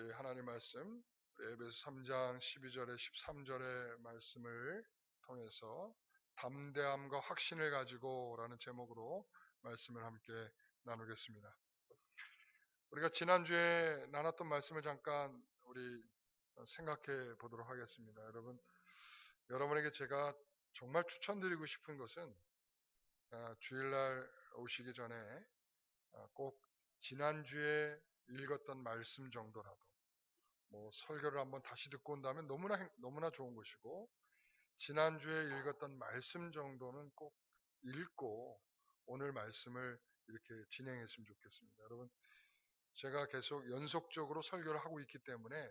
우리 하나님 말씀 에베소 3장 12절에 13절의 말씀을 통해서 담대함과 확신을 가지고 라는 제목으로 말씀을 함께 나누겠습니다. 우리가 지난주에 나눴던 말씀을 잠깐 우리 생각해 보도록 하겠습니다. 여러분에게 제가 정말 추천드리고 싶은 것은 주일날 오시기 전에 꼭 지난주에 읽었던 말씀 정도라도 설교를 한번 다시 듣고 온다면 너무나 좋은 것이고, 지난주에 읽었던 말씀 정도는 꼭 읽고 오늘 말씀을 이렇게 진행했으면 좋겠습니다. 여러분, 제가 계속 연속적으로 설교를 하고 있기 때문에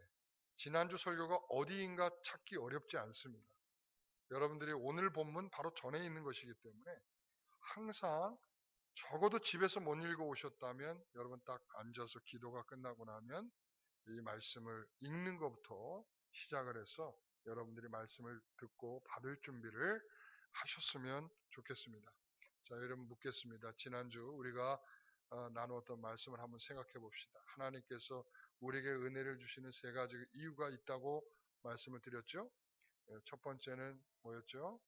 지난주 설교가 어디인가 찾기 어렵지 않습니다. 여러분들이 오늘 본문 바로 전에 있는 것이기 때문에 항상 적어도 집에서 못 읽어 오셨다면 여러분 딱 앉아서 기도가 끝나고 나면 이 말씀을 읽는 것부터 시작을 해서 여러분들이 말씀을 듣고 받을 준비를 하셨으면 좋겠습니다. 자, 여러분 묻겠습니다. 지난주 우리가 나누었던 말씀을 한번 생각해 봅시다. 하나님께서 우리에게 은혜를 주시는 세 가지 이유가 있다고 말씀을 드렸죠. 첫 번째는 뭐였죠?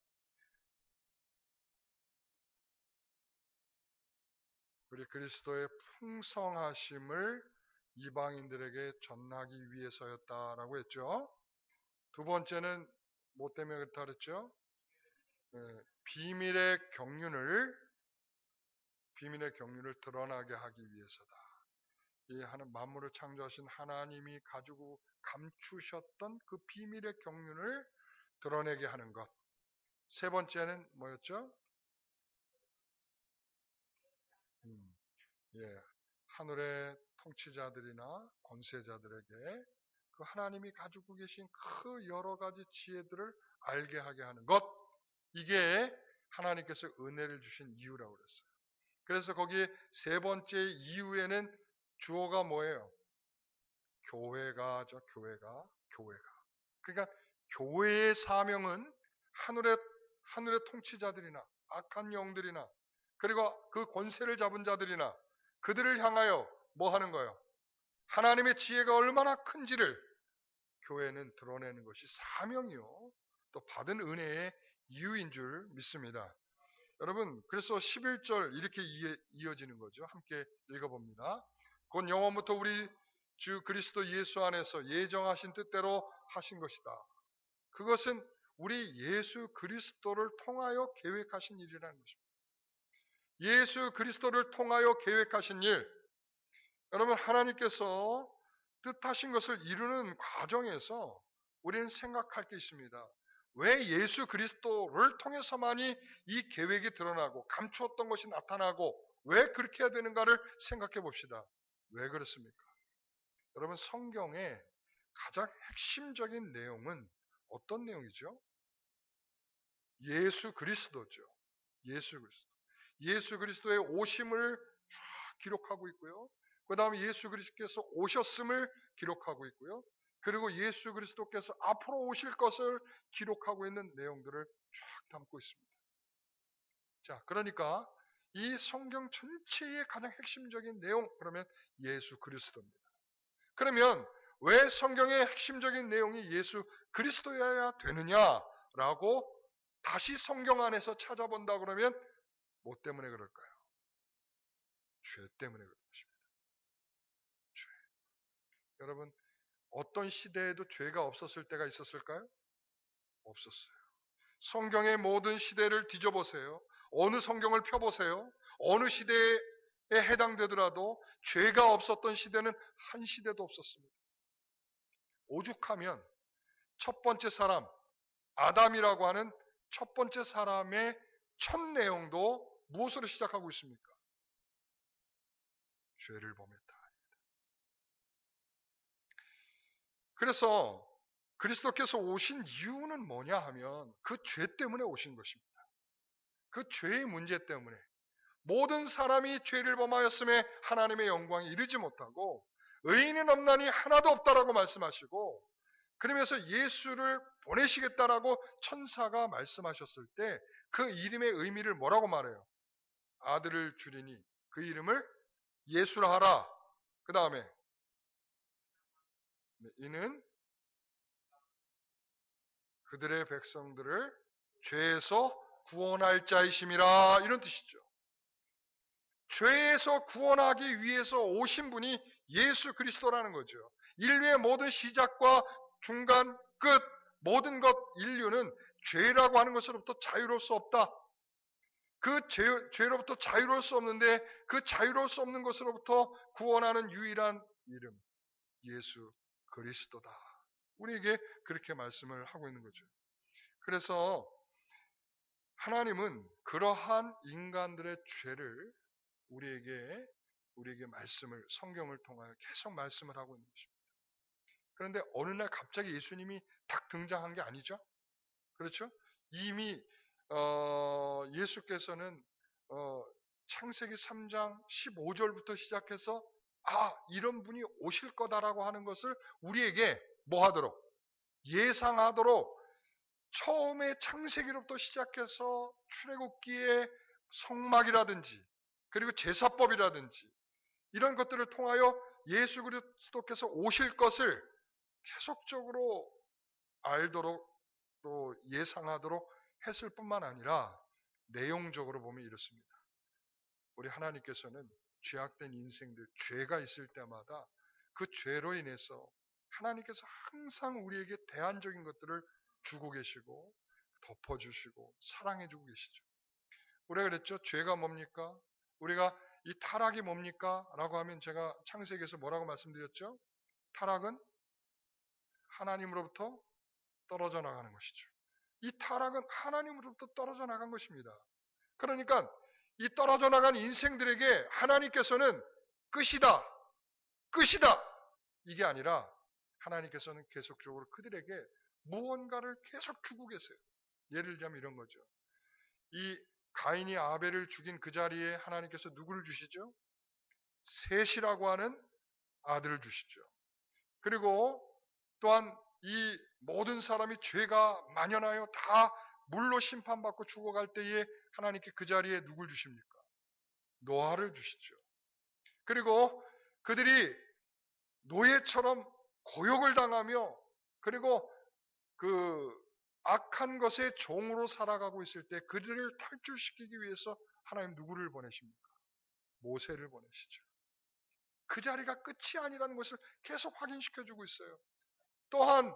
우리 그리스도의 풍성하심을 이방인들에게 전하기 위해서였다라고 했죠. 두 번째는 뭐 때문에 그렇다 그랬죠? 비밀의 경륜을 드러나게 하기 위해서다. 이 만물을 창조하신 하나님이 가지고 감추셨던 그 비밀의 경륜을 드러내게 하는 것. 세 번째는 뭐였죠? 하늘의 통치자들이나 권세자들에게 그 하나님이 가지고 계신 그 여러 가지 지혜들을 알게 하게 하는 것. 이게 하나님께서 은혜를 주신 이유라고 그랬어요. 그래서 거기에 세 번째 이유에는 주어가 뭐예요? 교회가죠. 교회가. 그러니까 교회의 사명은 하늘의 통치자들이나 악한 영들이나 그리고 그 권세를 잡은 자들이나 그들을 향하여 뭐 하는 거예요? 하나님의 지혜가 얼마나 큰지를 교회는 드러내는 것이 사명이요, 또 받은 은혜의 이유인 줄 믿습니다. 여러분, 그래서 11절 이렇게 이어지는 거죠. 함께 읽어봅니다. 곧 영원부터 우리 주 그리스도 예수 안에서 예정하신 뜻대로 하신 것이다. 그것은 우리 예수 그리스도를 통하여 계획하신 일이라는 것입니다. 예수 그리스도를 통하여 계획하신 일. 여러분, 하나님께서 뜻하신 것을 이루는 과정에서 우리는 생각할 게 있습니다. 왜 예수 그리스도를 통해서만이 이 계획이 드러나고 감추었던 것이 나타나고 왜 그렇게 해야 되는가를 생각해 봅시다. 왜 그렇습니까? 여러분, 성경의 가장 핵심적인 내용은 어떤 내용이죠? 예수 그리스도죠. 예수 그리스도의 오심을 쫙 기록하고 있고요. 그 다음에 예수 그리스도께서 오셨음을 기록하고 있고요. 그리고 예수 그리스도께서 앞으로 오실 것을 기록하고 있는 내용들을 쫙 담고 있습니다. 자, 그러니까 이 성경 전체의 가장 핵심적인 내용, 그러면 예수 그리스도입니다. 그러면 왜 성경의 핵심적인 내용이 예수 그리스도여야 되느냐라고 다시 성경 안에서 찾아본다 그러면 뭐 때문에 그럴까요? 죄 때문에 그런 것입니다. 죄. 여러분, 어떤 시대에도 죄가 없었을 때가 있었을까요? 없었어요. 성경의 모든 시대를 뒤져보세요. 어느 성경을 펴보세요. 어느 시대에 해당되더라도 죄가 없었던 시대는 한 시대도 없었습니다. 오죽하면 첫 번째 사람, 아담이라고 하는 첫 번째 사람의 첫 내용도 무엇으로 시작하고 있습니까? 죄를 범했다. 그래서 그리스도께서 오신 이유는 뭐냐 하면 그 죄 때문에 오신 것입니다. 그 죄의 문제 때문에 모든 사람이 죄를 범하였음에 하나님의 영광에 이르지 못하고 의인은 없나니 하나도 없다라고 말씀하시고, 그러면서 예수를 보내시겠다라고 천사가 말씀하셨을 때 그 이름의 의미를 뭐라고 말해요? 아들을 주리니 그 이름을 예수라 하라. 그 다음에 이는 그들의 백성들을 죄에서 구원할 자이심이라, 이런 뜻이죠. 죄에서 구원하기 위해서 오신 분이 예수 그리스도라는 거죠. 인류의 모든 시작과 중간, 끝, 모든 것, 인류는 죄라고 하는 것으로부터 자유로울 수 없다. 그 죄로부터 자유로울 수 없는데 그 자유로울 수 없는 것으로부터 구원하는 유일한 이름, 예수 그리스도다. 우리에게 그렇게 말씀을 하고 있는 거죠. 그래서 하나님은 그러한 인간들의 죄를 우리에게 말씀을, 성경을 통하여 계속 말씀을 하고 있는 것입니다. 그런데 어느 날 갑자기 예수님이 딱 등장한 게 아니죠. 그렇죠? 이미 예수께서는 창세기 3장 15절부터 시작해서 이런 분이 오실 거다라고 하는 것을 우리에게 뭐 하도록? 예상하도록 처음에 창세기로부터 시작해서 출애굽기의 성막이라든지 그리고 제사법이라든지 이런 것들을 통하여 예수 그리스도께서 오실 것을 계속적으로 알도록 또 예상하도록 했을 뿐만 아니라 내용적으로 보면 이렇습니다. 우리 하나님께서는 죄악된 인생들, 죄가 있을 때마다 그 죄로 인해서 하나님께서 항상 우리에게 대안적인 것들을 주고 계시고 덮어주시고 사랑해주고 계시죠. 우리가 그랬죠. 죄가 뭡니까? 우리가 이 타락이 뭡니까? 라고 하면 제가 창세기에서 뭐라고 말씀드렸죠? 타락은 하나님으로부터 떨어져 나가는 것이죠. 이 타락은 하나님으로부터 떨어져 나간 것입니다. 그러니까 이 떨어져 나간 인생들에게 하나님께서는 끝이다. 끝이다. 이게 아니라 하나님께서는 계속적으로 그들에게 무언가를 계속 주고 계세요. 예를 들자면 이런 거죠. 이 가인이 아벨을 죽인 그 자리에 하나님께서 누구를 주시죠? 셋이라고 하는 아들을 주시죠. 그리고 또한 이 모든 사람이 죄가 만연하여 다 물로 심판받고 죽어갈 때에 하나님께 그 자리에 누굴 주십니까? 노아를 주시죠. 그리고 그들이 노예처럼 고욕을 당하며 그리고 그 악한 것의 종으로 살아가고 있을 때 그들을 탈출시키기 위해서 하나님 누구를 보내십니까? 모세를 보내시죠. 그 자리가 끝이 아니라는 것을 계속 확인시켜주고 있어요. 또한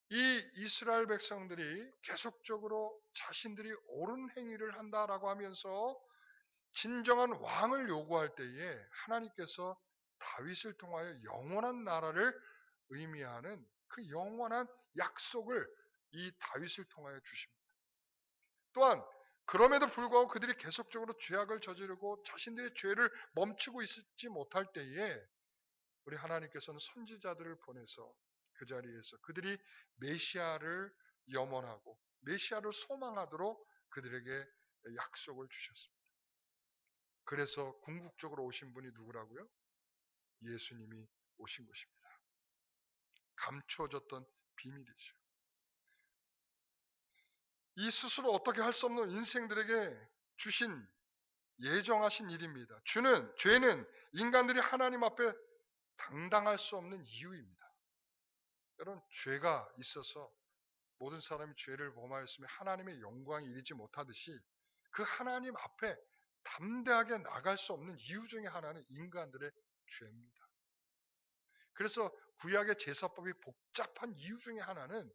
이 이스라엘 백성들이 계속적으로 자신들이 옳은 행위를 한다라고 하면서 진정한 왕을 요구할 때에 하나님께서 다윗을 통하여 영원한 나라를 의미하는 그 영원한 약속을 이 다윗을 통하여 주십니다. 또한 그럼에도 불구하고 그들이 계속적으로 죄악을 저지르고 자신들의 죄를 멈추고 있지 못할 때에 우리 하나님께서는 선지자들을 보내서 그 자리에서 그들이 메시아를 염원하고 메시아를 소망하도록 그들에게 약속을 주셨습니다. 그래서 궁극적으로 오신 분이 누구라고요? 예수님이 오신 것입니다. 감추어졌던 비밀이죠. 이 스스로 어떻게 할 수 없는 인생들에게 주신 예정하신 일입니다. 죄는 인간들이 하나님 앞에 당당할 수 없는 이유입니다. 여러분, 죄가 있어서 모든 사람이 죄를 범하였으면 하나님의 영광이 이르지 못하듯이 그 하나님 앞에 담대하게 나갈 수 없는 이유 중에 하나는 인간들의 죄입니다. 그래서 구약의 제사법이 복잡한 이유 중에 하나는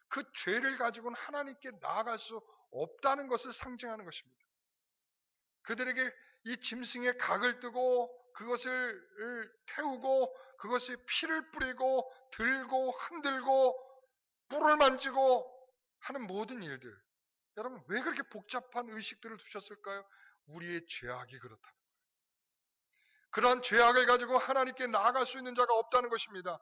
그 죄를 가지고는 하나님께 나아갈 수 없다는 것을 상징하는 것입니다. 그들에게 이 짐승의 각을 뜨고 그것을 태우고 그것에 피를 뿌리고 들고 흔들고 뿔을 만지고 하는 모든 일들. 여러분 왜 그렇게 복잡한 의식들을 두셨을까요? 우리의 죄악이 그렇다는 거예요. 그러한 죄악을 가지고 하나님께 나아갈 수 있는 자가 없다는 것입니다.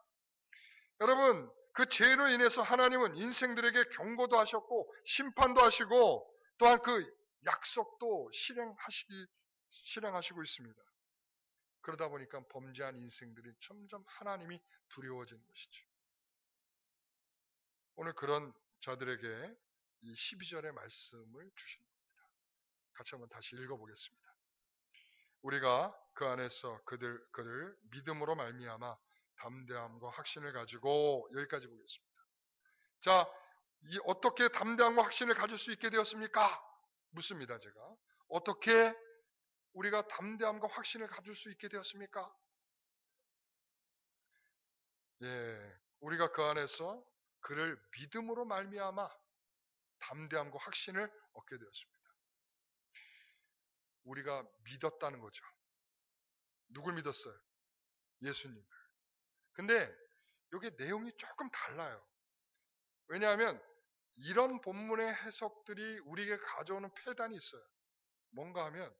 여러분 그 죄로 인해서 하나님은 인생들에게 경고도 하셨고 심판도 하시고 또한 그 약속도 실행하시고 있습니다. 그러다 보니까 범죄한 인생들이 점점 하나님이 두려워지는 것이죠. 오늘 그런 자들에게 이 12절의 말씀을 주신 겁니다. 같이 한번 다시 읽어보겠습니다. 우리가 그 안에서 그를 믿음으로 말미암아 담대함과 확신을 가지고 여기까지 보겠습니다. 자, 어떻게 담대함과 확신을 가질 수 있게 되었습니까? 묻습니다, 제가. 어떻게 우리가 담대함과 확신을 가질 수 있게 되었습니까? 예, 우리가 그 안에서 그를 믿음으로 말미암아 담대함과 확신을 얻게 되었습니다. 우리가 믿었다는 거죠. 누굴 믿었어요? 예수님을. 근데 여기 내용이 조금 달라요. 왜냐하면 이런 본문의 해석들이 우리에게 가져오는 폐단이 있어요. 뭔가 하면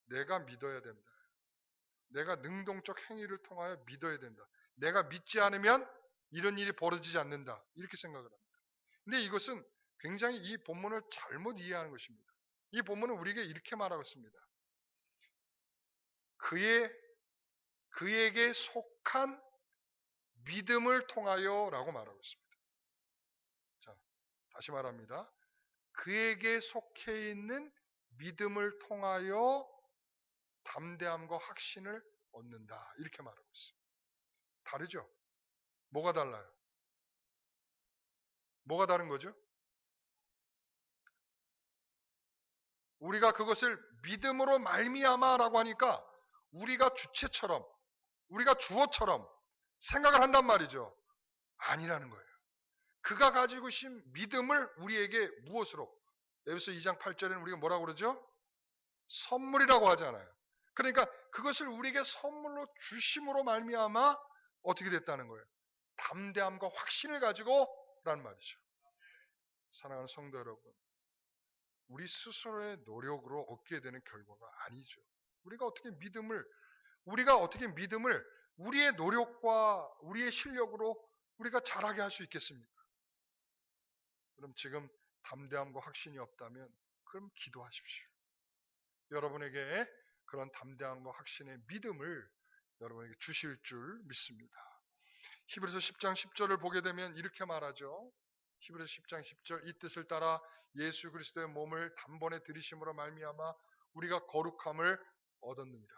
내가 믿어야 된다. 내가 능동적 행위를 통하여 믿어야 된다. 내가 믿지 않으면 이런 일이 벌어지지 않는다. 이렇게 생각을 합니다. 근데 이것은 굉장히 이 본문을 잘못 이해하는 것입니다. 이 본문은 우리에게 이렇게 말하고 있습니다. 그에게 속한 믿음을 통하여 라고 말하고 있습니다. 자, 다시 말합니다. 그에게 속해 있는 믿음을 통하여 담대함과 확신을 얻는다. 이렇게 말하고 있어요. 다르죠? 뭐가 달라요? 뭐가 다른 거죠? 우리가 그것을 믿음으로 말미암아라고 하니까 우리가 주체처럼, 우리가 주어처럼 생각을 한단 말이죠. 아니라는 거예요. 그가 가지고 계신 믿음을 우리에게 무엇으로? 에베소 2장 8절에는 우리가 뭐라고 그러죠? 선물이라고 하잖아요. 그러니까 그것을 우리에게 선물로 주심으로 말미암아 어떻게 됐다는 거예요? 담대함과 확신을 가지고 라는 말이죠. 사랑하는 성도 여러분, 우리 스스로의 노력으로 얻게 되는 결과가 아니죠. 우리가 어떻게 믿음을 우리의 노력과 우리의 실력으로 우리가 잘하게 할 수 있겠습니까? 그럼 지금 담대함과 확신이 없다면 그럼 기도하십시오. 여러분에게 그런 담대함과 확신의 믿음을 여러분에게 주실 줄 믿습니다. 히브리서 10장 10절을 보게 되면 이렇게 말하죠. 히브리서 10장 10절 이 뜻을 따라 예수 그리스도의 몸을 단번에 들이심으로 말미암아 우리가 거룩함을 얻었느니라.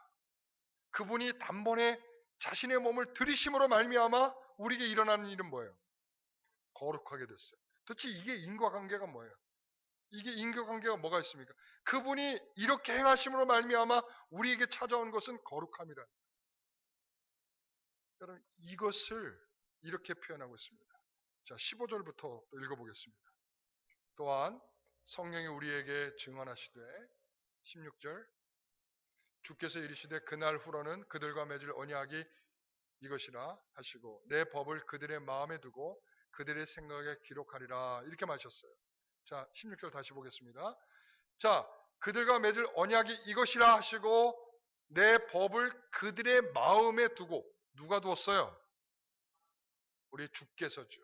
그분이 단번에 자신의 몸을 들이심으로 말미암아 우리에게 일어나는 일은 뭐예요? 거룩하게 됐어요. 도대체 이게 인과관계가 뭐예요? 이게 인과관계가 뭐가 있습니까? 그분이 이렇게 행하심으로 말미암아 우리에게 찾아온 것은 거룩함이라. 여러분 이것을 이렇게 표현하고 있습니다. 자, 15절부터 읽어보겠습니다. 또한 성령이 우리에게 증언하시되 16절 주께서 이르시되 그날 후로는 그들과 맺을 언약이 이것이라 하시고 내 법을 그들의 마음에 두고 그들의 생각에 기록하리라 이렇게 마셨어요. 자, 16절 다시 보겠습니다. 자, 그들과 맺을 언약이 이것이라 하시고 내 법을 그들의 마음에 두고 누가 두었어요? 우리 주께서죠.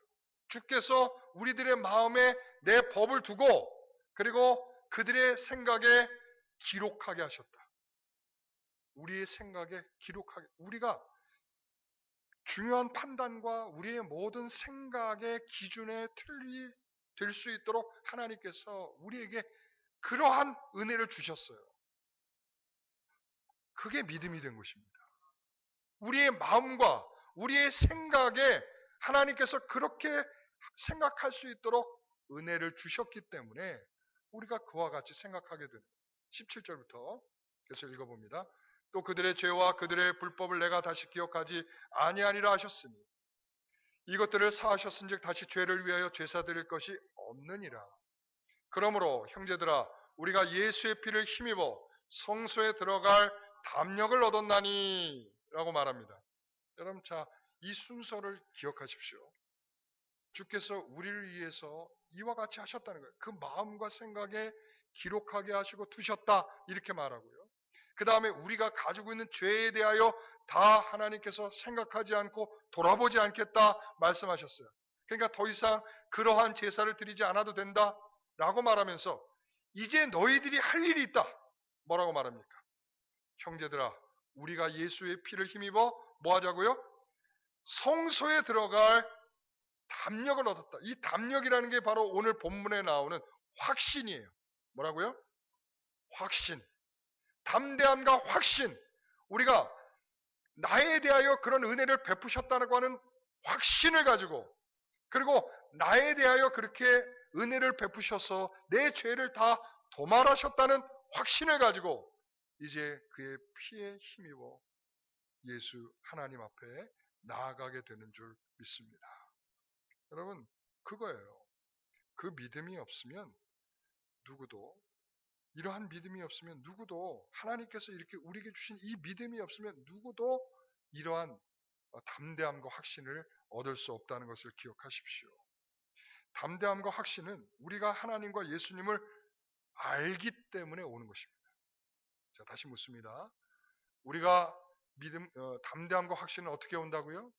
주께서 우리들의 마음에 내 법을 두고 그리고 그들의 생각에 기록하게 하셨다. 우리의 생각에 기록하게 우리가 중요한 판단과 우리의 모든 생각의 기준에 틀리 될 수 있도록 하나님께서 우리에게 그러한 은혜를 주셨어요. 그게 믿음이 된 것입니다. 우리의 마음과 우리의 생각에 하나님께서 그렇게 생각할 수 있도록 은혜를 주셨기 때문에 우리가 그와 같이 생각하게 되는 17절부터 계속 읽어봅니다. 또 그들의 죄와 그들의 불법을 내가 다시 기억하지 아니하리라 하셨으니 이것들을 사하셨은즉 다시 죄를 위하여 제사 드릴 것이 없느니라. 그러므로 형제들아 우리가 예수의 피를 힘입어 성소에 들어갈 담력을 얻었나니 라고 말합니다. 여러분 자, 이 순서를 기억하십시오. 주께서 우리를 위해서 이와 같이 하셨다는 거예요. 그 마음과 생각에 기록하게 하시고 두셨다 이렇게 말하고요. 그 다음에 우리가 가지고 있는 죄에 대하여 다 하나님께서 생각하지 않고 돌아보지 않겠다 말씀하셨어요. 그러니까 더 이상 그러한 제사를 드리지 않아도 된다 라고 말하면서 이제 너희들이 할 일이 있다. 뭐라고 말합니까? 형제들아 우리가 예수의 피를 힘입어 뭐 하자고요? 성소에 들어갈 담력을 얻었다. 이 담력이라는 게 바로 오늘 본문에 나오는 확신이에요. 뭐라고요? 확신. 담대함과 확신. 우리가 나에 대하여 그런 은혜를 베푸셨다고 하는 확신을 가지고, 그리고 나에 대하여 그렇게 은혜를 베푸셔서 내 죄를 다 도말하셨다는 확신을 가지고 이제 그의 피에 힘입어 예수 하나님 앞에 나아가게 되는 줄 믿습니다. 여러분, 그거예요. 그 믿음이 없으면 누구도, 이러한 믿음이 없으면 누구도, 하나님께서 이렇게 우리에게 주신 이 믿음이 없으면 누구도 이러한 담대함과 확신을 얻을 수 없다는 것을 기억하십시오. 담대함과 확신은 우리가 하나님과 예수님을 알기 때문에 오는 것입니다. 자, 다시 묻습니다. 우리가 담대함과 확신은 어떻게 온다고요?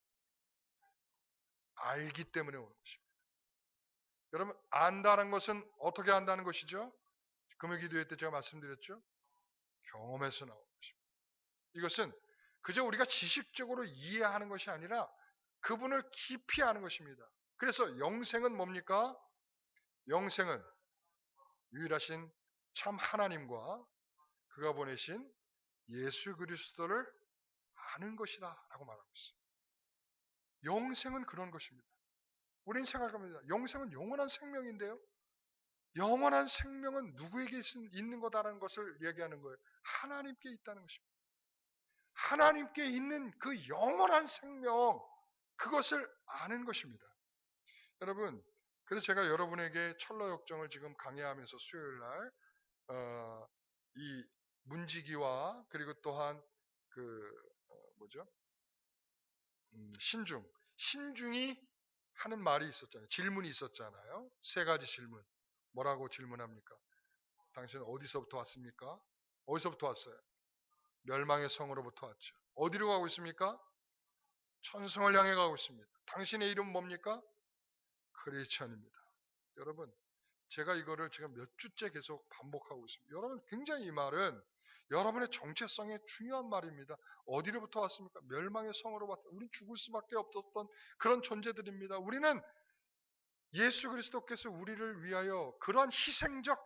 알기 때문에 오는 것입니다. 여러분, 안다는 것은 어떻게 안다는 것이죠? 금요 기도회 때 제가 말씀드렸죠? 경험에서 나오는 것입니다. 이것은 그저 우리가 지식적으로 이해하는 것이 아니라 그분을 깊이 아는 것입니다. 그래서 영생은 뭡니까? 영생은 유일하신 참 하나님과 그가 보내신 예수 그리스도를 아는 것이다 라고 말하고 있어요. 영생은 그런 것입니다. 우리는 생각합니다. 영생은 영원한 생명인데요. 영원한 생명은 누구에게 있는 거다라는 것을 얘기하는 거예요. 하나님께 있다는 것입니다. 하나님께 있는 그 영원한 생명, 그것을 아는 것입니다. 여러분, 그래서 제가 여러분에게 철로 역정을 지금 강의하면서 수요일 날 이 문지기와 그리고 또한 신중이 하는 말이 있었잖아요. 질문이 있었잖아요. 3가지 질문. 뭐라고 질문합니까? 당신은 어디서부터 왔습니까? 어디서부터 왔어요? 멸망의 성으로부터 왔죠. 어디로 가고 있습니까? 천성을 향해 가고 있습니다. 당신의 이름은 뭡니까? 크리스천입니다. 여러분, 제가 이거를 지금 몇 주째 계속 반복하고 있습니다. 여러분, 굉장히 이 말은 여러분의 정체성에 중요한 말입니다. 어디로부터 왔습니까? 멸망의 성으로 왔다. 우린 죽을 수밖에 없었던 그런 존재들입니다. 우리는 예수 그리스도께서 우리를 위하여 그러한 희생적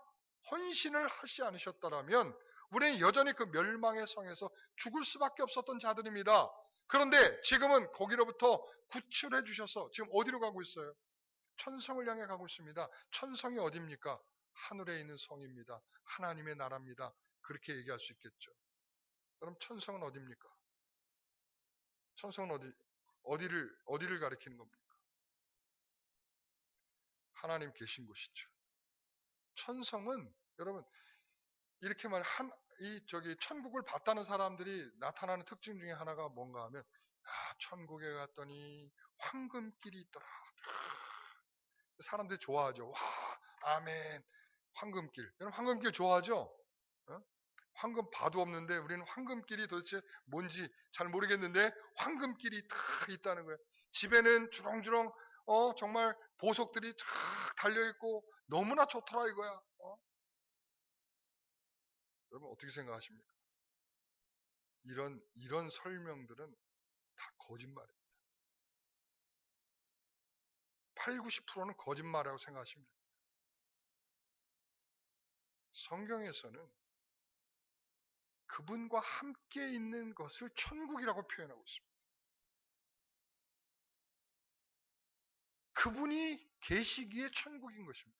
헌신을 하지 않으셨다면 우리는 여전히 그 멸망의 성에서 죽을 수밖에 없었던 자들입니다. 그런데 지금은 거기로부터 구출해 주셔서 지금 어디로 가고 있어요? 천성을 향해 가고 있습니다. 천성이 어디입니까? 하늘에 있는 성입니다. 하나님의 나라입니다. 그렇게 얘기할 수 있겠죠. 그럼 천성은 어디입니까? 천성은 어디를 가리키는 겁니까? 하나님 계신 곳이죠. 천성은 여러분 이렇게 천국을 봤다는 사람들이 나타나는 특징 중에 하나가 뭔가 하면 천국에 갔더니 황금길이 있더라. 사람들이 좋아하죠. 와, 아멘. 황금길. 여러분 황금길 좋아하죠? 황금 봐도 없는데 우리는 황금길이 도대체 뭔지 잘 모르겠는데 황금길이 탁 있다는 거예요. 집에는 주렁주렁 정말 보석들이 쫙 달려있고 너무나 좋더라 이거야. 여러분 어떻게 생각하십니까? 이런 설명들은 다 거짓말이에요. 8, 90%는 거짓말이라고 생각하시면 됩니다. 성경에서는 그분과 함께 있는 것을 천국이라고 표현하고 있습니다. 그분이 계시기에 천국인 것입니다.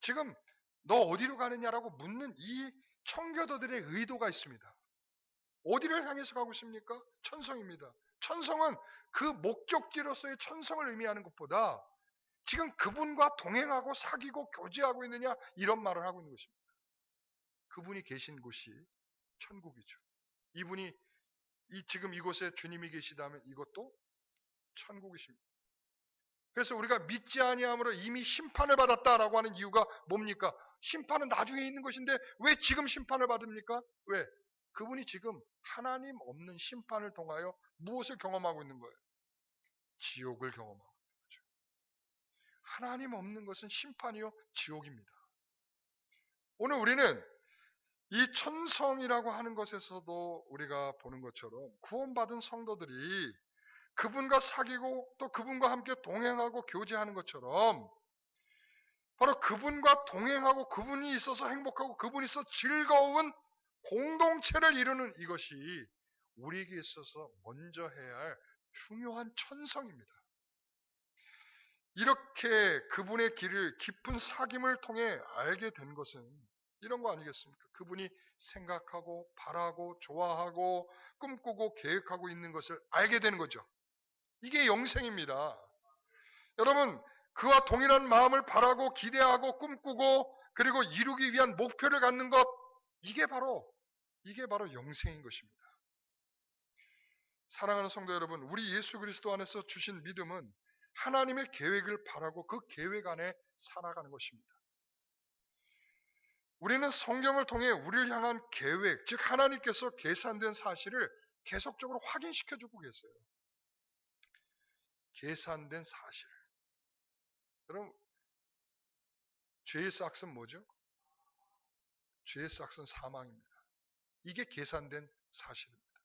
지금 너 어디로 가느냐라고 묻는 이 청교도들의 의도가 있습니다. 어디를 향해서 가고 있습니까? 천성입니다. 천성은 그 목적지로서의 천성을 의미하는 것보다 지금 그분과 동행하고 사귀고 교제하고 있느냐 이런 말을 하고 있는 것입니다. 그분이 계신 곳이 천국이죠. 이분이 지금 이곳에 주님이 계시다면 이것도 천국이십니다. 그래서 우리가 믿지 아니함으로 이미 심판을 받았다라고 하는 이유가 뭡니까? 심판은 나중에 있는 것인데 왜 지금 심판을 받습니까? 왜? 그분이 지금 하나님 없는 심판을 통하여 무엇을 경험하고 있는 거예요? 지옥을 경험하고 있는 거죠. 하나님 없는 것은 심판이요 지옥입니다. 오늘 우리는 이 천성이라고 하는 것에서도 우리가 보는 것처럼 구원받은 성도들이 그분과 사귀고 또 그분과 함께 동행하고 교제하는 것처럼 바로 그분과 동행하고 그분이 있어서 행복하고 그분이 있어서 즐거운 공동체를 이루는 이것이 우리에게 있어서 먼저 해야 할 중요한 천성입니다. 이렇게 그분의 길을 깊은 사귐을 통해 알게 된 것은 이런 거 아니겠습니까? 그분이 생각하고 바라고 좋아하고 꿈꾸고 계획하고 있는 것을 알게 되는 거죠. 이게 영생입니다. 여러분, 그와 동일한 마음을 바라고 기대하고 꿈꾸고 그리고 이루기 위한 목표를 갖는 것, 이게 바로 영생인 것입니다. 사랑하는 성도 여러분, 우리 예수 그리스도 안에서 주신 믿음은 하나님의 계획을 바라고 그 계획 안에 살아가는 것입니다. 우리는 성경을 통해 우리를 향한 계획, 즉 하나님께서 계산된 사실을 계속적으로 확인시켜주고 계세요. 계산된 사실. 여러분, 죄의 싹은 뭐죠? 죄의 싹은 사망입니다. 이게 계산된 사실입니다.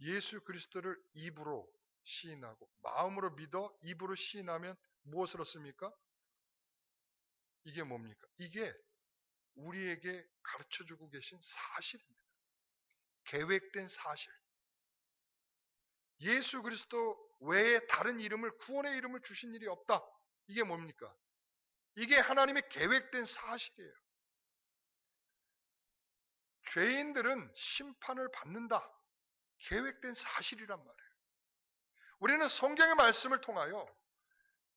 예수 그리스도를 입으로 시인하고 마음으로 믿어 입으로 시인하면 무엇을 얻습니까? 이게 뭡니까? 이게 우리에게 가르쳐주고 계신 사실입니다. 계획된 사실. 예수 그리스도 외에 다른 이름을, 구원의 이름을 주신 일이 없다. 이게 뭡니까? 이게 하나님의 계획된 사실이에요. 죄인들은 심판을 받는다. 계획된 사실이란 말이에요. 우리는 성경의 말씀을 통하여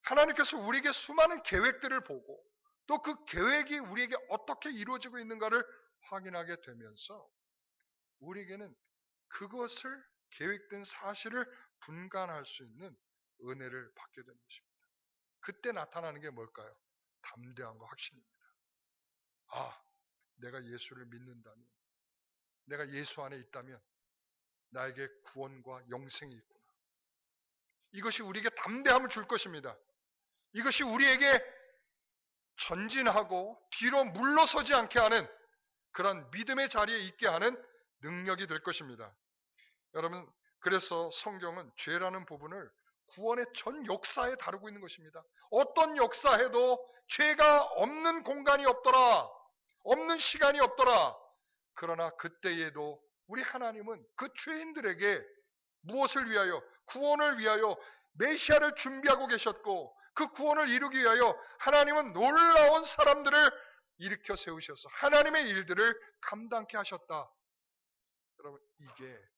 하나님께서 우리에게 수많은 계획들을 보고 또 그 계획이 우리에게 어떻게 이루어지고 있는가를 확인하게 되면서 우리에게는 그것을 계획된 사실을 분간할 수 있는 은혜를 받게 되는 것입니다. 그때 나타나는 게 뭘까요? 담대함과 확신입니다. 아, 내가 예수를 믿는다면, 내가 예수 안에 있다면 나에게 구원과 영생이 있구나. 이것이 우리에게 담대함을 줄 것입니다. 이것이 우리에게 전진하고 뒤로 물러서지 않게 하는 그런 믿음의 자리에 있게 하는 능력이 될 것입니다. 여러분, 그래서 성경은 죄라는 부분을 구원의 전 역사에 다루고 있는 것입니다. 어떤 역사에도 죄가 없는 공간이 없더라. 없는 시간이 없더라. 그러나 그때에도 우리 하나님은 그 죄인들에게 무엇을 위하여? 구원을 위하여 메시아를 준비하고 계셨고 그 구원을 이루기 위하여 하나님은 놀라운 사람들을 일으켜 세우셔서 하나님의 일들을 감당케 하셨다. 여러분, 이게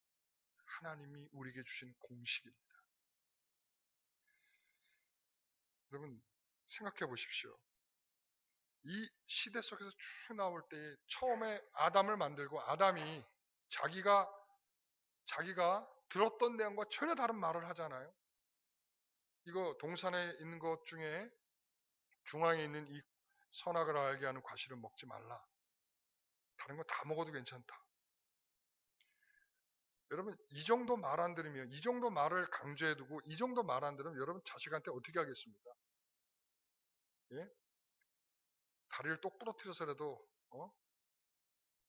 하나님이 우리에게 주신 공식입니다. 여러분, 생각해 보십시오. 이 시대 속에서 쭉 나올 때 처음에 아담을 만들고 아담이 자기가 들었던 내용과 전혀 다른 말을 하잖아요. 이거 동산에 있는 것 중에 중앙에 있는 이 선악을 알게 하는 과실을 먹지 말라. 다른 거 다 먹어도 괜찮다. 여러분, 이 정도 말 안 들으면, 이 정도 말을 강조해 두고 이 정도 말 안 들으면 여러분 자식한테 어떻게 하겠습니까? 예? 다리를 똑 부러뜨려서라도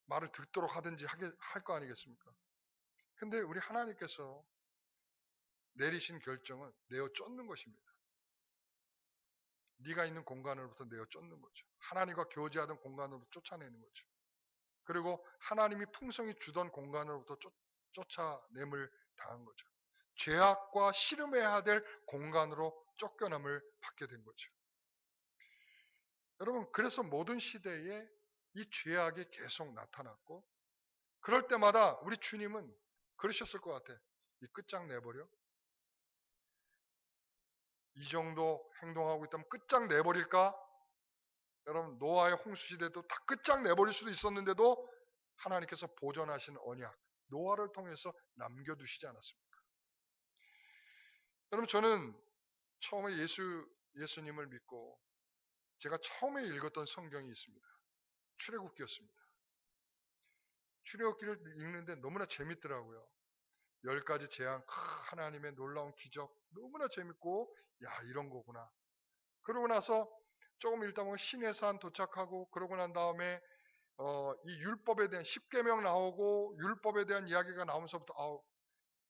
말을 듣도록 하든지 할 거 아니겠습니까? 근데 우리 하나님께서 내리신 결정은 내어 쫓는 것입니다. 네가 있는 공간으로부터 내어 쫓는 거죠. 하나님과 교제하던 공간으로 쫓아내는 거죠. 그리고 하나님이 풍성히 주던 공간으로부터 쫓아냄을 당한 거죠. 죄악과 씨름해야 될 공간으로 쫓겨남을 받게 된 거죠. 여러분, 그래서 모든 시대에 이 죄악이 계속 나타났고 그럴 때마다 우리 주님은 그러셨을 것 같아. 이 끝장내버려? 이 정도 행동하고 있다면 끝장내버릴까? 여러분, 노아의 홍수시대도 다 끝장내버릴 수도 있었는데도 하나님께서 보존하신 언약, 노아를 통해서 남겨두시지 않았습니까? 여러분, 저는 처음에 예수님을 믿고 제가 처음에 읽었던 성경이 있습니다. 출애굽기였습니다. 출애굽기를 읽는데 너무나 재밌더라고요. 10가지 재앙, 하나님의 놀라운 기적, 너무나 재밌고, 야, 이런 거구나. 그러고 나서 조금 읽다 보면 시내산 도착하고, 그러고 난 다음에 이 율법에 대한 10계명 나오고 율법에 대한 이야기가 나오면서부터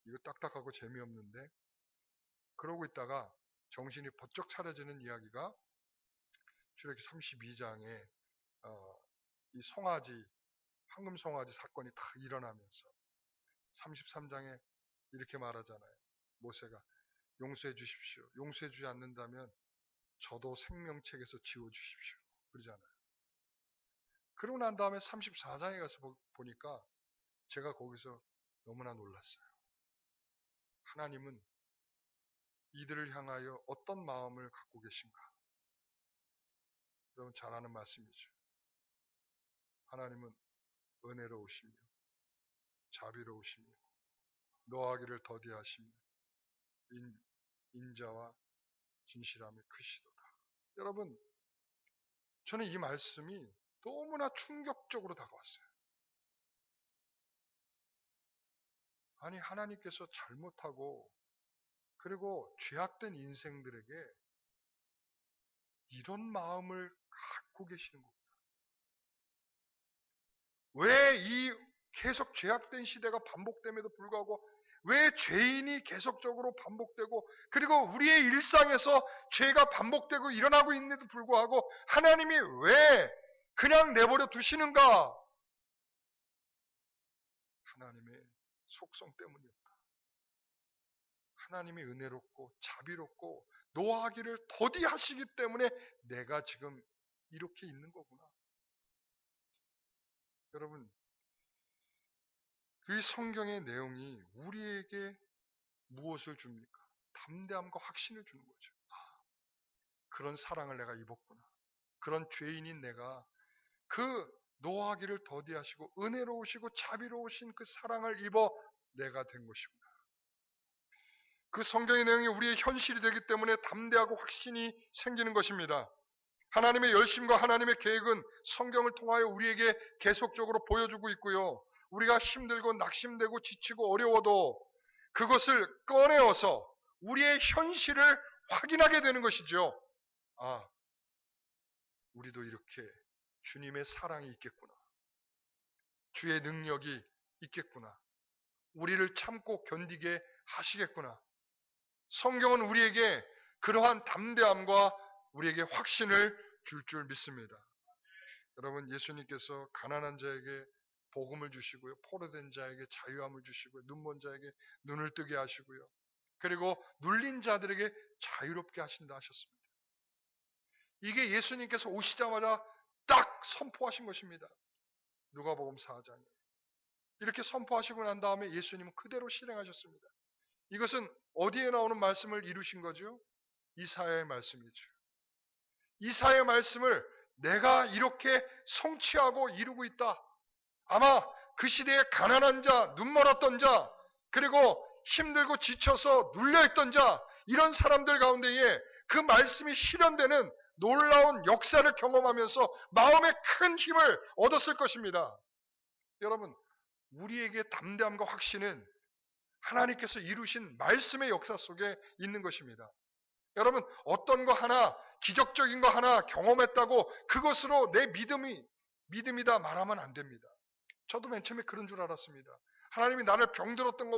이거 딱딱하고 재미없는데, 그러고 있다가 정신이 번쩍 차려지는 이야기가 출애굽기 32장에 이 송아지, 황금 송아지 사건이 다 일어나면서 33장에 이렇게 말하잖아요. 모세가 용서해 주십시오. 용서해 주지 않는다면 저도 생명책에서 지워주십시오. 그러잖아요. 그러고 난 다음에 34장에 가서 보니까 제가 거기서 너무나 놀랐어요. 하나님은 이들을 향하여 어떤 마음을 갖고 계신가? 여러분 잘 아는 말씀이죠. 하나님은 은혜로우시며 자비로우시며 노하기를 더디하시며 인자와 진실함이 크시도다. 여러분, 저는 이 말씀이 너무나 충격적으로 다가왔어요. 아니, 하나님께서 잘못하고 그리고 죄악된 인생들에게 이런 마음을 갖고 계시는 겁니다. 왜 이 계속 죄악된 시대가 반복됨에도 불구하고 왜 죄인이 계속적으로 반복되고 그리고 우리의 일상에서 죄가 반복되고 일어나고 있는데도 불구하고 하나님이 왜 그냥 내버려 두시는가? 하나님의 속성 때문이었다. 하나님이 은혜롭고 자비롭고 노하기를 더디하시기 때문에 내가 지금 이렇게 있는 거구나. 여러분, 그 성경의 내용이 우리에게 무엇을 줍니까? 담대함과 확신을 주는 거죠. 그런 사랑을 내가 입었구나. 그런 죄인인 내가 그 노하기를 더디하시고 은혜로우시고 자비로우신 그 사랑을 입어 내가 된 것이구나. 그 성경의 내용이 우리의 현실이 되기 때문에 담대하고 확신이 생기는 것입니다. 하나님의 열심과 하나님의 계획은 성경을 통하여 우리에게 계속적으로 보여주고 있고요. 우리가 힘들고 낙심되고 지치고 어려워도 그것을 꺼내어서 우리의 현실을 확인하게 되는 것이죠. 아, 우리도 이렇게 주님의 사랑이 있겠구나. 주의 능력이 있겠구나. 우리를 참고 견디게 하시겠구나. 성경은 우리에게 그러한 담대함과 우리에게 확신을 줄 믿습니다. 여러분, 예수님께서 가난한 자에게 복음을 주시고요. 포로된 자에게 자유함을 주시고요. 눈먼 자에게 눈을 뜨게 하시고요. 그리고 눌린 자들에게 자유롭게 하신다 하셨습니다. 이게 예수님께서 오시자마자 딱 선포하신 것입니다. 누가복음 4장에. 이렇게 선포하시고 난 다음에 예수님은 그대로 실행하셨습니다. 이것은 어디에 나오는 말씀을 이루신 거죠? 이사야의 말씀이죠. 이사야의 말씀을 내가 이렇게 성취하고 이루고 있다. 아마 그 시대에 가난한 자, 눈멀었던 자, 그리고 힘들고 지쳐서 눌려있던 자, 이런 사람들 가운데에 그 말씀이 실현되는 놀라운 역사를 경험하면서 마음에 큰 힘을 얻었을 것입니다. 여러분, 우리에게 담대함과 확신은 하나님께서 이루신 말씀의 역사 속에 있는 것입니다. 여러분, 어떤 거 하나, 기적적인 거 하나 경험했다고 그것으로 내 믿음이다 말하면 안 됩니다. 저도 맨 처음에 그런 줄 알았습니다. 하나님이 나를 병들었던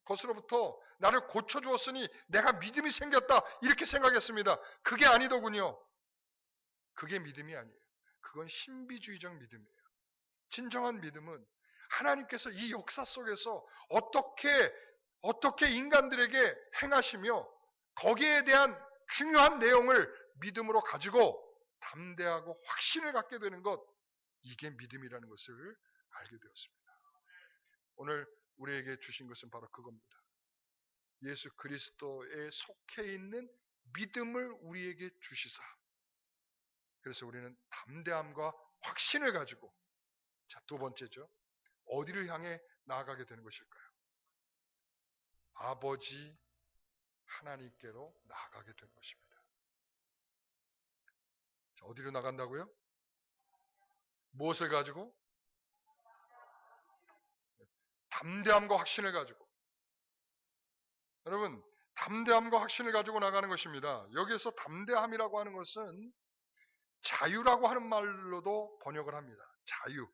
것으로부터 나를 고쳐주었으니 내가 믿음이 생겼다 이렇게 생각했습니다. 그게 아니더군요. 그게 믿음이 아니에요. 그건 신비주의적 믿음이에요. 진정한 믿음은 하나님께서 이 역사 속에서 어떻게 인간들에게 행하시며 거기에 대한 중요한 내용을 믿음으로 가지고 담대하고 확신을 갖게 되는 것, 이게 믿음이라는 것을 알게 되었습니다. 오늘 우리에게 주신 것은 바로 그겁니다. 예수 그리스도에 속해 있는 믿음을 우리에게 주시사. 그래서 우리는 담대함과 확신을 가지고, 자, 두 번째죠. 어디를 향해 나아가게 되는 것일까요? 아버지 하나님께로 나아가게 되는 것입니다. 자, 어디로 나간다고요? 무엇을 가지고? 담대함과 확신을 가지고. 여러분, 담대함과 확신을 가지고 나가는 것입니다. 여기에서 담대함이라고 하는 것은 자유라고 하는 말로도 번역을 합니다. 자유.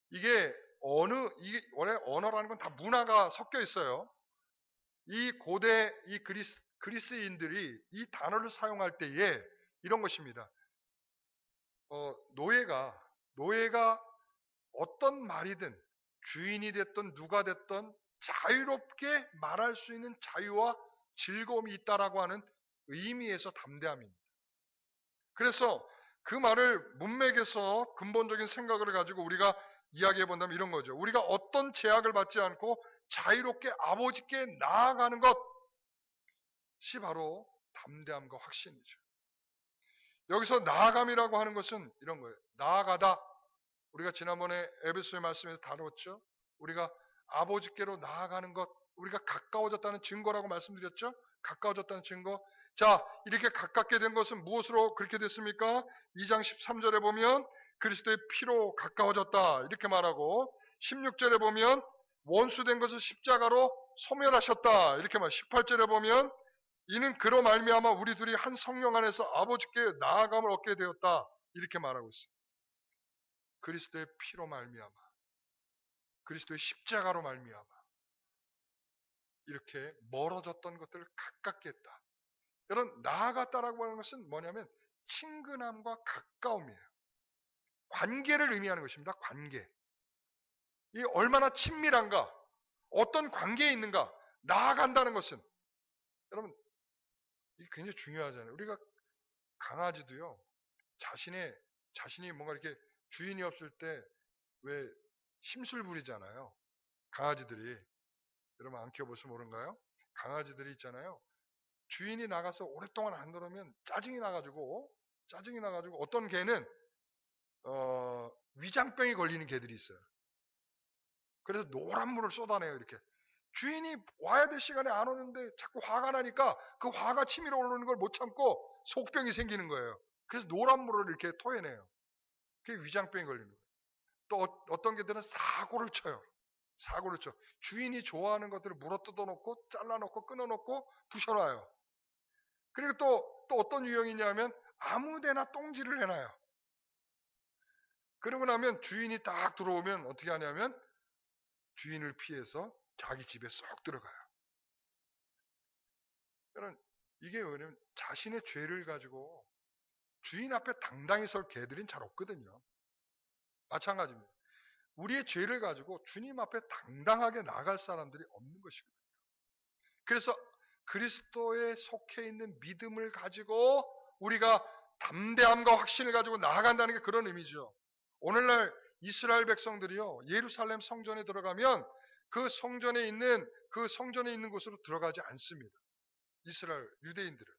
이게 원래 언어라는 건 다 문화가 섞여 있어요. 이 고대 그리스인들이 이 단어를 사용할 때에 이런 것입니다. 노예가 어떤 말이든 주인이 됐든 누가 됐든 자유롭게 말할 수 있는 자유와 즐거움이 있다라고 하는 의미에서 담대함입니다. 그래서 그 말을 문맥에서 근본적인 생각을 가지고 우리가 이야기해 본다면 이런 거죠. 우리가 어떤 제약을 받지 않고 자유롭게 아버지께 나아가는 것이 바로 담대함과 확신이죠. 여기서 나아감이라고 하는 것은 이런 거예요. 나아가다. 우리가 지난번에 에베소의 말씀에서 다뤘죠. 우리가 아버지께로 나아가는 것, 우리가 가까워졌다는 증거라고 말씀드렸죠. 가까워졌다는 증거. 자, 이렇게 가깝게 된 것은 무엇으로 그렇게 됐습니까? 2장 13절에 보면 그리스도의 피로 가까워졌다 이렇게 말하고, 16절에 보면 원수된 것을 십자가로 소멸하셨다 이렇게 말. 18절에 보면 이는 그로 말미암아 우리 둘이 한 성령 안에서 아버지께 나아감을 얻게 되었다 이렇게 말하고 있어요. 그리스도의 피로 말미암아, 그리스도의 십자가로 말미암아 이렇게 멀어졌던 것들을 가깝게 했다. 여러분, 나아갔다라고 하는 것은 뭐냐면 친근함과 가까움이에요. 관계를 의미하는 것입니다. 관계. 이 얼마나 친밀한가, 어떤 관계에 있는가, 나아간다는 것은 여러분 이게 굉장히 중요하잖아요. 우리가 강아지도요, 자신이 뭔가 이렇게 주인이 없을 때 왜 심술 부리잖아요. 강아지들이. 여러분 안 키워보시면 모른가요? 강아지들이 있잖아요. 주인이 나가서 오랫동안 안 들어오면 짜증이 나가지고 어떤 개는 위장병이 걸리는 개들이 있어요. 그래서 노란 물을 쏟아내요. 이렇게. 주인이 와야 될 시간에 안 오는데 자꾸 화가 나니까 그 화가 치밀어 오르는 걸 못 참고 속병이 생기는 거예요. 그래서 노란 물을 이렇게 토해내요. 그게 위장병이 걸리는 거예요. 또 어떤 개들은 사고를 쳐요. 사고를 쳐. 주인이 좋아하는 것들을 물어 뜯어놓고 잘라놓고 끊어놓고 부셔놔요. 그리고 또 어떤 유형이냐면 아무데나 똥질을 해놔요. 그러고 나면 주인이 딱 들어오면 어떻게 하냐면 주인을 피해서 자기 집에 쏙 들어가요. 그러니까 이게 왜냐면 자신의 죄를 가지고 주인 앞에 당당히 설 개들은 잘 없거든요. 마찬가지입니다. 우리의 죄를 가지고 주님 앞에 당당하게 나갈 사람들이 없는 것이거든요. 그래서 그리스도에 속해 있는 믿음을 가지고 우리가 담대함과 확신을 가지고 나아간다는 게 그런 의미죠. 오늘날 이스라엘 백성들이요, 예루살렘 성전에 들어가면 그 성전에 있는 곳으로 들어가지 않습니다. 이스라엘 유대인들은.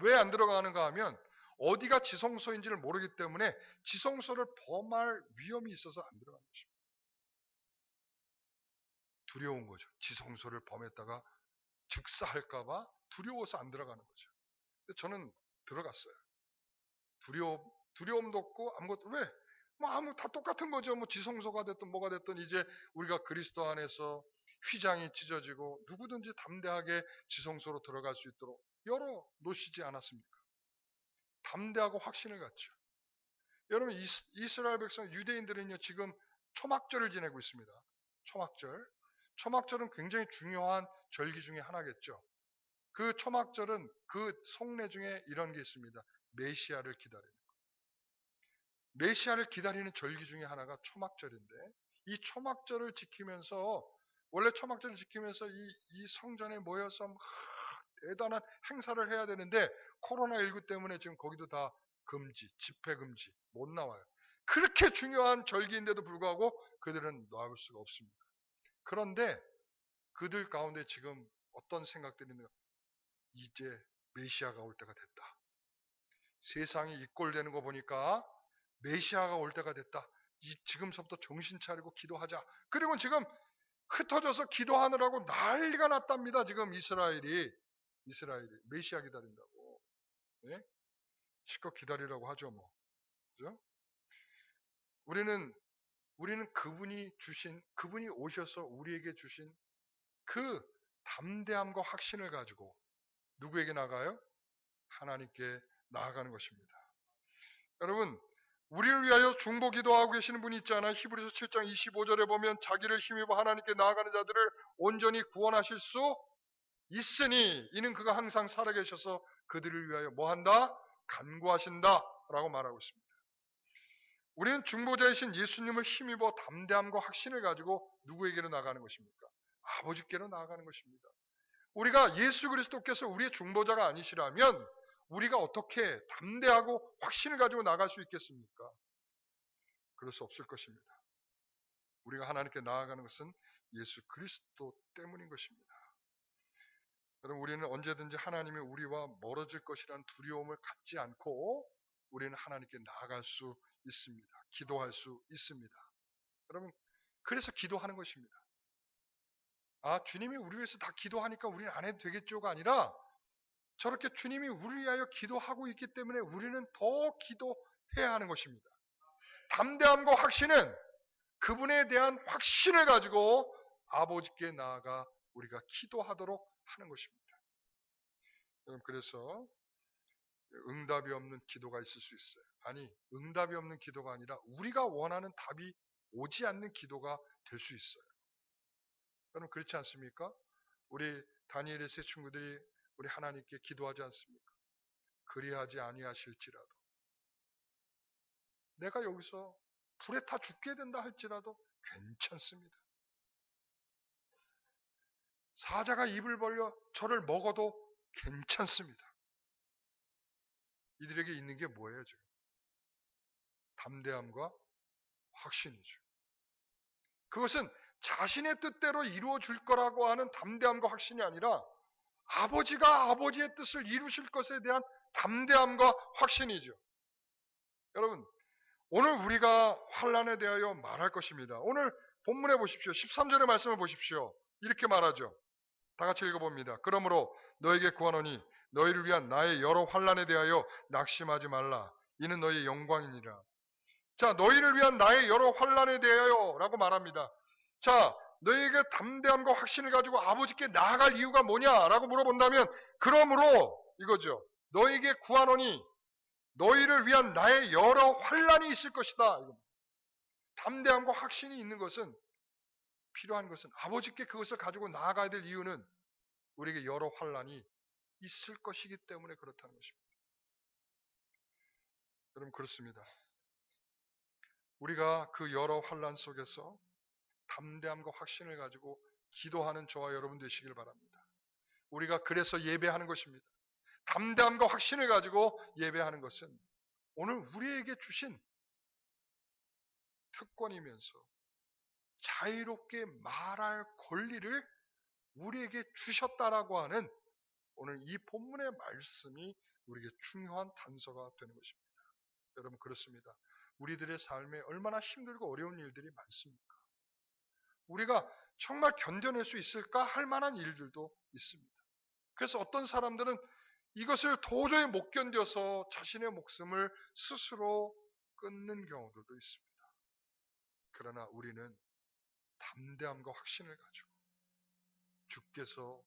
왜 안 들어가는가 하면 어디가 지성소인지를 모르기 때문에 지성소를 범할 위험이 있어서 안 들어가는 것입니다. 두려운 거죠. 지성소를 범했다가 즉사할까봐 두려워서 안 들어가는 거죠. 근데 저는 들어갔어요. 두려움도 없고 아무것도. 왜? 다 똑같은 거죠. 지성소가 됐든 뭐가 됐든 이제 우리가 그리스도 안에서 휘장이 찢어지고 누구든지 담대하게 지성소로 들어갈 수 있도록 열어 놓으시지 않았습니까? 담대하고 확신을 갖죠. 여러분, 이스라엘 백성 유대인들은요 지금 초막절을 지내고 있습니다. 초막절은 굉장히 중요한 절기 중에 하나겠죠. 그 초막절은 그 성례 중에 이런 게 있습니다. 메시아를 기다리는 것. 메시아를 기다리는 절기 중에 하나가 초막절인데, 이 초막절을 지키면서 원래 초막절을 지키면서 이 성전에 모여서 대단한 행사를 해야 되는데 코로나19 때문에 지금 거기도 다 금지, 집회 금지, 못 나와요. 그렇게 중요한 절기인데도 불구하고 그들은 나올 수가 없습니다. 그런데 그들 가운데 지금 어떤 생각들이 있는가? 이제 메시아가 올 때가 됐다. 세상이 이 꼴 되는 거 보니까 메시아가 올 때가 됐다. 지금서부터 정신 차리고 기도하자. 그리고 지금 흩어져서 기도하느라고 난리가 났답니다. 지금 이스라엘이 메시아 기다린다고. 예? 실컷 기다리라고 하죠, 뭐. 그죠? 우리는 그분이 오셔서 우리에게 주신 그 담대함과 확신을 가지고 누구에게 나가요? 하나님께 나아가는 것입니다. 여러분, 우리를 위하여 중보 기도하고 계시는 분이 있잖아요. 히브리서 7장 25절에 보면 자기를 힘입어 하나님께 나아가는 자들을 온전히 구원하실 수 있으니 이는 그가 항상 살아계셔서 그들을 위하여 뭐한다? 간구하신다 라고 말하고 있습니다. 우리는 중보자이신 예수님을 힘입어 담대함과 확신을 가지고 누구에게로 나가는 것입니까? 아버지께로 나아가는 것입니다. 우리가 예수 그리스도께서 우리의 중보자가 아니시라면 우리가 어떻게 담대하고 확신을 가지고 나갈 수 있겠습니까? 그럴 수 없을 것입니다. 우리가 하나님께 나아가는 것은 예수 그리스도 때문인 것입니다. 여러분, 우리는 언제든지 하나님이 우리와 멀어질 것이라는 두려움을 갖지 않고 우리는 하나님께 나아갈 수 있습니다. 기도할 수 있습니다. 여러분, 그래서 기도하는 것입니다. 아, 주님이 우리 위해서 다 기도하니까 우리는 안 해도 되겠죠가 아니라 저렇게 주님이 우리를 위하여 기도하고 있기 때문에 우리는 더 기도해야 하는 것입니다. 담대함과 확신은 그분에 대한 확신을 가지고 아버지께 나아가 우리가 기도하도록 하는 것입니다. 그래서 응답이 없는 기도가 있을 수 있어요. 아니, 응답이 없는 기도가 아니라 우리가 원하는 답이 오지 않는 기도가 될 수 있어요. 여러분, 그렇지 않습니까? 우리 다니엘의 세 친구들이 우리 하나님께 기도하지 않습니까? 그리하지 아니하실지라도 내가 여기서 불에 타 죽게 된다 할지라도 괜찮습니다. 사자가 입을 벌려 저를 먹어도 괜찮습니다. 이들에게 있는 게 뭐예요, 지금? 담대함과 확신이죠. 그것은 자신의 뜻대로 이루어 줄 거라고 하는 담대함과 확신이 아니라 아버지가 아버지의 뜻을 이루실 것에 대한 담대함과 확신이죠. 여러분, 오늘 우리가 환난에 대하여 말할 것입니다. 오늘 본문에 보십시오. 13절의 말씀을 보십시오. 이렇게 말하죠. 다 같이 읽어봅니다. 그러므로 너에게 구하노니 너희를 위한 나의 여러 환난에 대하여 낙심하지 말라. 이는 너희의 영광이니라. 자, 너희를 위한 나의 여러 환난에 대하여 라고 말합니다. 자, 너희에게 담대함과 확신을 가지고 아버지께 나아갈 이유가 뭐냐라고 물어본다면 그러므로 이거죠. 너희에게 구하노니 너희를 위한 나의 여러 환난이 있을 것이다. 담대함과 확신이 있는 것은 필요한 것은 아버지께 그것을 가지고 나아가야 될 이유는 우리에게 여러 환난이 있을 것이기 때문에 그렇다는 것입니다. 여러분, 그렇습니다. 우리가 그 여러 환난 속에서 담대함과 확신을 가지고 기도하는 저와 여러분 되시길 바랍니다. 우리가 그래서 예배하는 것입니다. 담대함과 확신을 가지고 예배하는 것은 오늘 우리에게 주신 특권이면서 자유롭게 말할 권리를 우리에게 주셨다라고 하는 오늘 이 본문의 말씀이 우리에게 중요한 단서가 되는 것입니다. 여러분, 그렇습니다. 우리들의 삶에 얼마나 힘들고 어려운 일들이 많습니까? 우리가 정말 견뎌낼 수 있을까 할 만한 일들도 있습니다. 그래서 어떤 사람들은 이것을 도저히 못 견뎌서 자신의 목숨을 스스로 끊는 경우들도 있습니다. 그러나 우리는 담대함과 확신을 가지고 주께서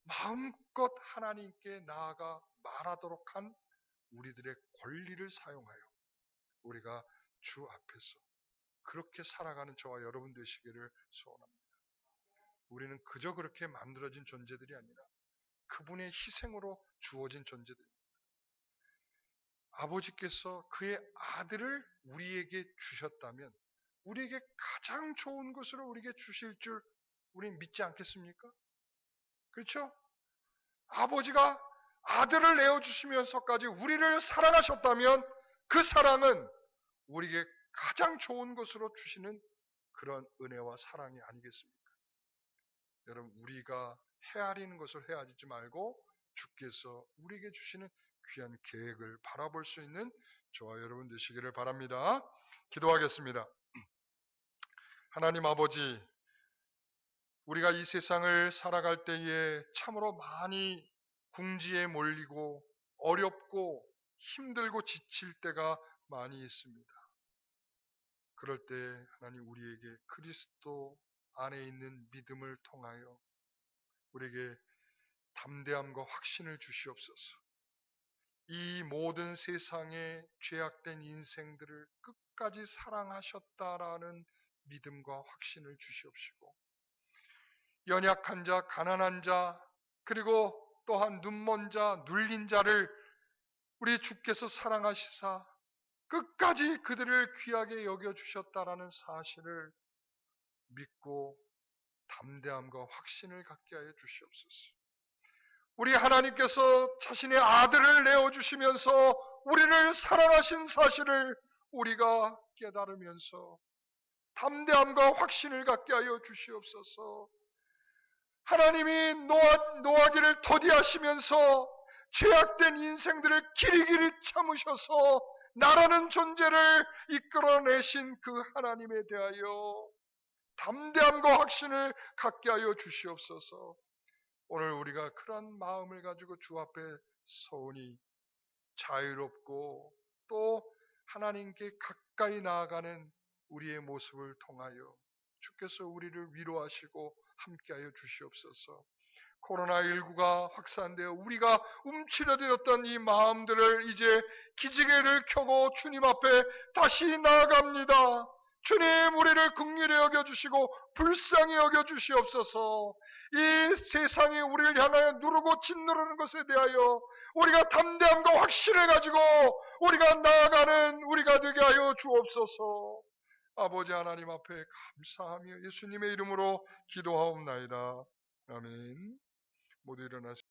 마음껏 하나님께 나아가 말하도록 한 우리들의 권리를 사용하여 우리가 주 앞에서 그렇게 살아가는 저와 여러분 되시기를 소원합니다. 우리는 그저 그렇게 만들어진 존재들이 아니라 그분의 희생으로 주어진 존재들입니다. 아버지께서 그의 아들을 우리에게 주셨다면 우리에게 가장 좋은 것으로 우리에게 주실 줄 우리는 믿지 않겠습니까? 그렇죠? 아버지가 아들을 내어주시면서까지 우리를 사랑하셨다면 그 사랑은 우리에게 가장 좋은 것으로 주시는 그런 은혜와 사랑이 아니겠습니까? 여러분, 우리가 헤아리는 것을 헤아리지 말고 주께서 우리에게 주시는 귀한 계획을 바라볼 수 있는 저와 여러분 되시기를 바랍니다. 기도하겠습니다. 하나님 아버지, 우리가 이 세상을 살아갈 때에 참으로 많이 궁지에 몰리고 어렵고 힘들고 지칠 때가 많이 있습니다. 그럴 때 하나님 우리에게 그리스도 안에 있는 믿음을 통하여 우리에게 담대함과 확신을 주시옵소서. 이 모든 세상의 죄악된 인생들을 끝까지 사랑하셨다라는 믿음과 확신을 주시옵시고 연약한 자, 가난한 자, 그리고 또한 눈먼 자, 눌린 자를 우리 주께서 사랑하시사 끝까지 그들을 귀하게 여겨주셨다라는 사실을 믿고 담대함과 확신을 갖게 하여 주시옵소서. 우리 하나님께서 자신의 아들을 내어주시면서 우리를 사랑하신 사실을 우리가 깨달으면서 담대함과 확신을 갖게 하여 주시옵소서. 하나님이 노하기를 더디하시면서 죄악된 인생들을 길이길이 참으셔서 나라는 존재를 이끌어내신 그 하나님에 대하여 담대함과 확신을 갖게 하여 주시옵소서. 오늘 우리가 그런 마음을 가지고 주 앞에 서오니 자유롭고 또 하나님께 가까이 나아가는 우리의 모습을 통하여 주께서 우리를 위로하시고 함께하여 주시옵소서. 코로나19가 확산되어 우리가 움츠러들었던 이 마음들을 이제 기지개를 켜고 주님 앞에 다시 나아갑니다. 주님, 우리를 긍휼히 여겨주시고 불쌍히 여겨주시옵소서. 이 세상이 우리를 향하여 누르고 짓누르는 것에 대하여 우리가 담대함과 확신을 가지고 우리가 나아가는 우리가 되게 하여 주옵소서. 아버지 하나님 앞에 감사하며 예수님의 이름으로 기도하옵나이다. 아멘. 모두 일어나시고